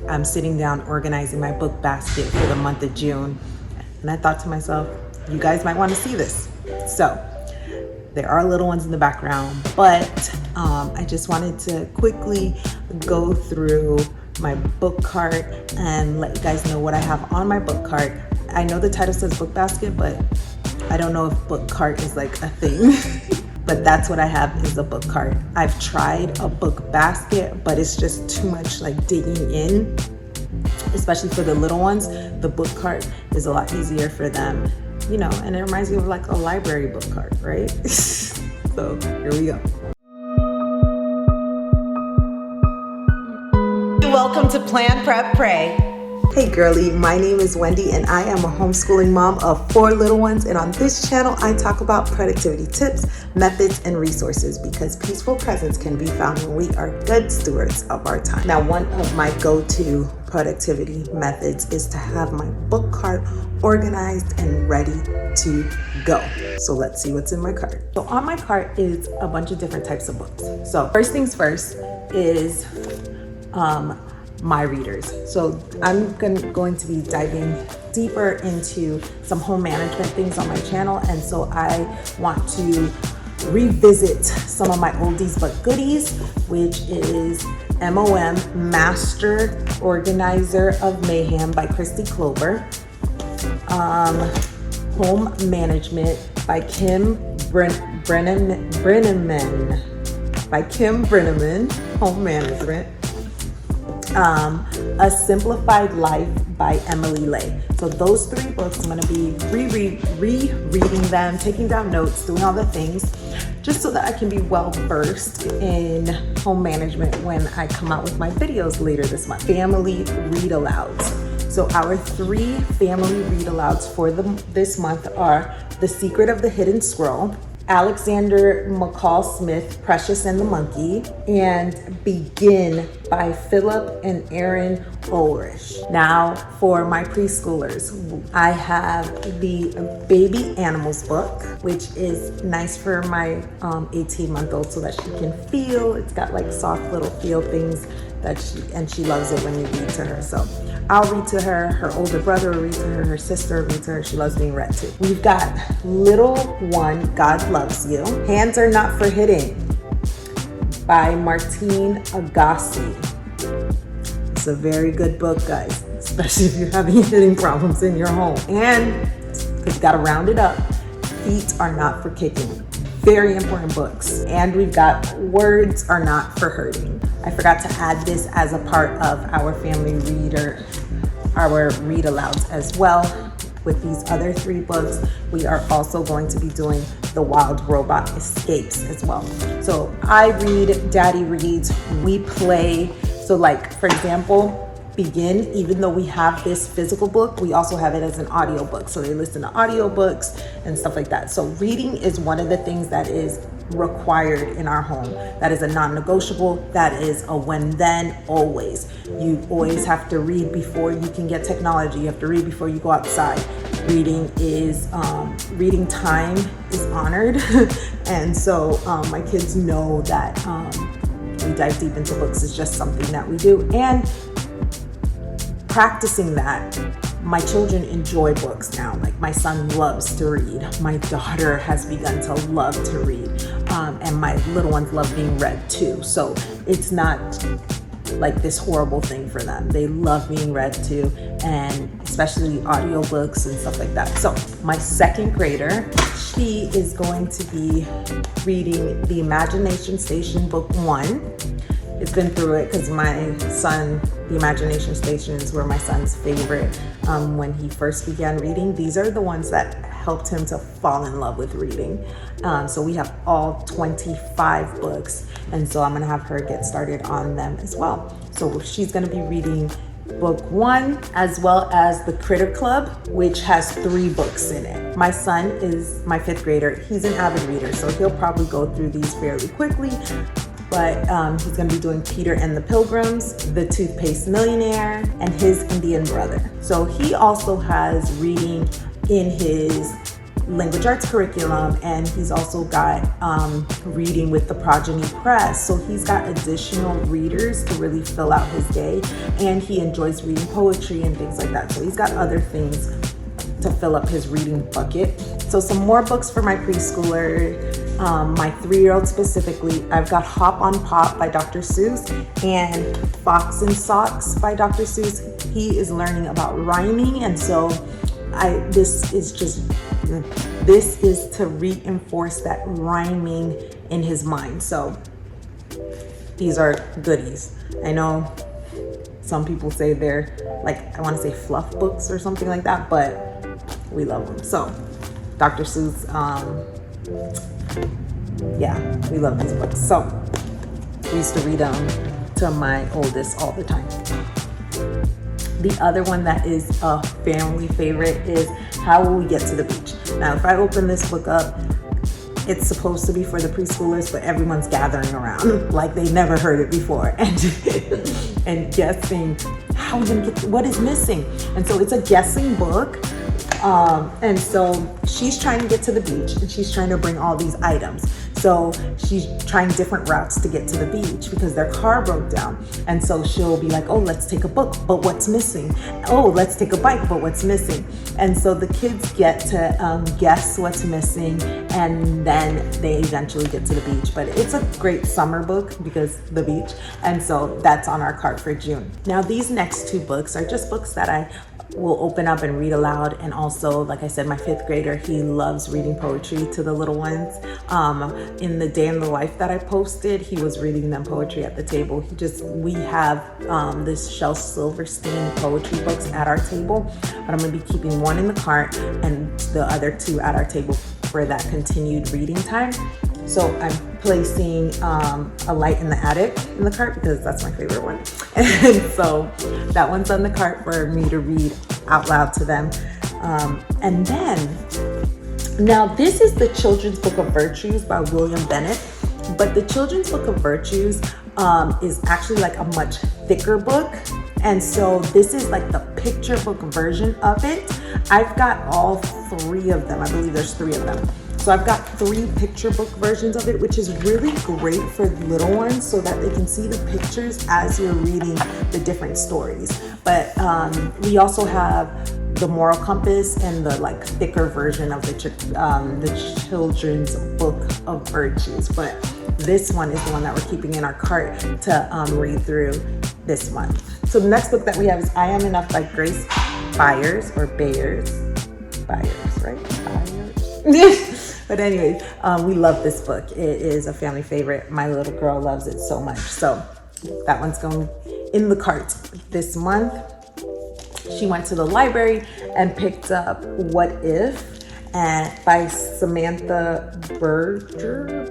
I'm sitting down organizing my book basket for the month of June. And I thought to myself, you guys might want to see this. So there are little ones in the background, but I just wanted to quickly go through my book cart and let you guys know what I have on my book cart. I know the title says book basket, but I don't know if book cart is like a thing. But that's what I have, is a book cart. I've tried a book basket, but it's just too much like digging in, especially for the little ones. The book cart is a lot easier for them, you know, and it reminds me of like a library book cart, right? So here we go. Welcome to Plan, Prep, Pray. Hey girlie, my name is Wendy and I am a homeschooling mom of 4 little ones, and on this channel I talk about productivity tips, methods, and resources because peaceful presence can be found when we are good stewards of our time. Now, one of my go-to productivity methods is to have my book cart organized and ready to go. So let's see what's in my cart. So on my cart is a bunch of different types of books. So first things first is my readers. So I'm going to be diving deeper into some home management things on my channel, and so I want to revisit some of my oldies but goodies, which is MOM, Master Organizer of Mayhem by Christy Clover, Home Management by Kim Brenneman, Home Management, A Simplified Life by Emily Lay. So those 3 books, I'm going to be rereading them, taking down notes, doing all the things, just so that I can be well versed in home management when I come out with my videos later this month. Family read alouds. So our 3 family read alouds for this month are The Secret of the Hidden Scroll, Alexander McCall Smith, Precious and the Monkey, and Begin by Philip and Erin Ulrich. Now for my preschoolers, I have the Baby Animals book, which is nice for my 18-month-old so that she can feel. It's got like soft little feel things that she loves it when you read to her. So I'll read to her, her older brother will read to her, her sister will read to her. She loves being read to. We've got Little One, God Loves You, Hands Are Not for Hitting by Martine Agassi. It's a very good book, guys, especially if you're having hitting problems in your home. And you've got to round it up, Feet Are Not for Kicking. Very important books. And we've got Words Are Not for Hurting. I forgot to add this as a part of our family our read alouds as well. With these other 3 books, we are also going to be doing The Wild Robot Escapes as well. So I read, Daddy reads, we play. So like, for example, Begin, even though we have this physical book, we also have it as an audio book. So they listen to audiobooks and stuff like that. So reading is one of the things that is required in our home. That is a non-negotiable. That is a when then always. You always have to read before you can get technology. You have to read before you go outside. Reading is reading time is honored. And so my kids know that we dive deep into books is just something that we do. And practicing that, my children enjoy books now. Like my son loves to read. My daughter has begun to love to read. And my little ones love being read too. So it's not like this horrible thing for them. They love being read to, and especially audiobooks and stuff like that. So my 2nd grader, she is going to be reading The Imagination Station Book 1. It's been through it because my son, The Imagination Stations were my son's favorite when he first began reading. These are the ones that helped him to fall in love with reading. So we have all 25 books, and so I'm gonna have her get started on them as well. So she's gonna be reading book 1 as well as The Critter Club, which has 3 books in it. My son is my 5th grader. He's an avid reader, so he'll probably go through these fairly quickly. But he's going to be doing Peter and the Pilgrims, The Toothpaste Millionaire, and His Indian Brother. So he also has reading in his language arts curriculum, and he's also got reading with the Progeny Press. So he's got additional readers to really fill out his day, and he enjoys reading poetry and things like that. So he's got other things to fill up his reading bucket. So some more books for my preschooler, my 3-year-old specifically. I've got Hop on Pop by Dr. Seuss and Fox and Socks by Dr. Seuss. He is learning about rhyming, and so this is to reinforce that rhyming in his mind. So these are goodies. I know some people say they're like, I want to say fluff books or something like that, but we love them. So Dr. Seuss, yeah, we love these books. So we used to read them to my oldest all the time. The other one that is a family favorite is How Will We Get to the Beach? Now, if I open this book up, it's supposed to be for the preschoolers, but everyone's gathering around like they never heard it before and guessing how we're gonna get what is missing. And so it's a guessing book. And so she's trying to get to the beach, and she's trying to bring all these items. So she's trying different routes to get to the beach because their car broke down. And so she'll be like, oh, let's take a book, but what's missing? Oh, let's take a bike, but what's missing? And so the kids get to guess what's missing, and then they eventually get to the beach. But it's a great summer book because the beach. And so that's on our cart for June. Now, these next 2 books are just books that I will open up and read aloud. And also, like I said, my 5th grader, he loves reading poetry to the little ones. In the day in the life that I posted, he was reading them poetry at the table. We have this Shel Silverstein poetry books at our table, but I'm gonna be keeping one in the cart and the other 2 at our table for that continued reading time. So I'm placing A Light in the Attic in the cart because that's my favorite one. And so that one's on the cart for me to read out loud to them. And then, now this is the Children's Book of Virtues by William Bennett. But the Children's Book of Virtues is actually like a much thicker book. And so this is like the picture book version of it. I've got all 3 of them. I believe there's 3 of them. So I've got 3 picture book versions of it, which is really great for little ones so that they can see the pictures as you're reading the different stories. But we also have the Moral Compass and the like thicker version of the Children's Book of Virtues. But this one is the one that we're keeping in our cart to read through this month. So the next book that we have is I Am Enough by Grace Byers, or Bayers, right? Byers. But anyways, we love this book. It is a family favorite. My little girl loves it so much. So that one's going in the cart this month. She went to the library and picked up What If by Samantha Berger.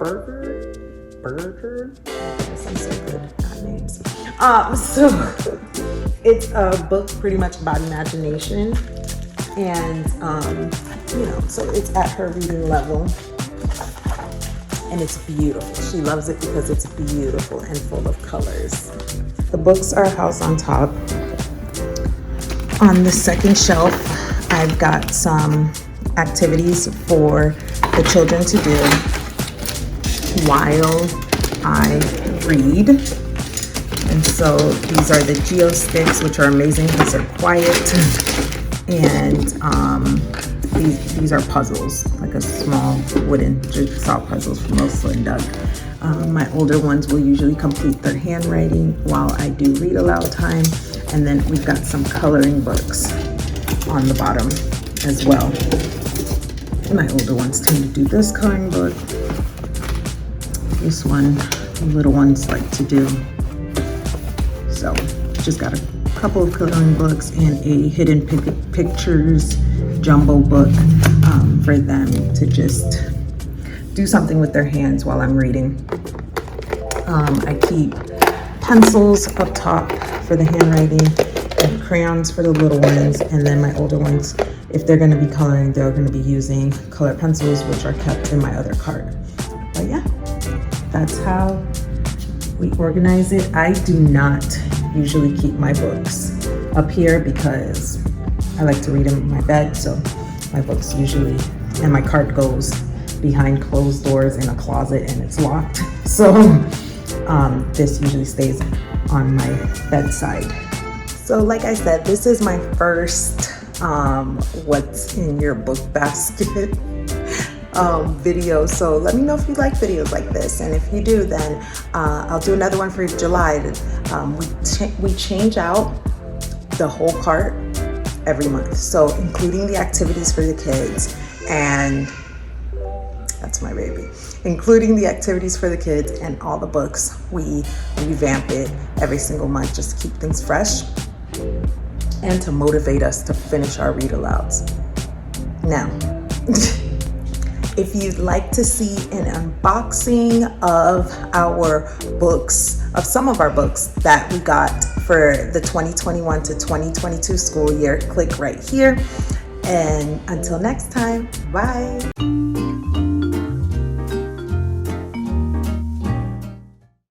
Yes, I'm so good at names. So it's a book pretty much about imagination. And, so it's at her reading level, and it's beautiful. She loves it because it's beautiful and full of colors. The books are housed on top. On the second shelf, I've got some activities for the children to do while I read. And so these are the Geo Sticks, which are amazing because they're quiet. And these are puzzles, like a small wooden jigsaw puzzles from Rosa and Doug. My older ones will usually complete their handwriting while I do read aloud time. And then we've got some coloring books on the bottom as well. My older ones tend to do this coloring book. This one, the little ones like to do. So just got a couple of coloring books and a hidden pictures jumbo book for them to just do something with their hands while I'm reading. I keep pencils up top for the handwriting and crayons for the little ones, and then my older ones, if they're going to be coloring, they're going to be using color pencils, which are kept in my other cart. But yeah, that's how we organize it. I do not usually keep my books up here because I like to read them in my bed, so my books usually and my cart goes behind closed doors in a closet and it's locked. So this usually stays on my bedside. So like I said, this is my first what's in your book basket video. So let me know if you like videos like this, and if you do, then I'll do another one for July. We change out the whole cart every month, so including the activities for the kids, and that's my baby, including the activities for the kids and all the books. We revamp it every single month just to keep things fresh and to motivate us to finish our read alouds. Now, if you'd like to see an unboxing of our books, of some of our books that we got for the 2021 to 2022 school year, click right here. And until next time, bye.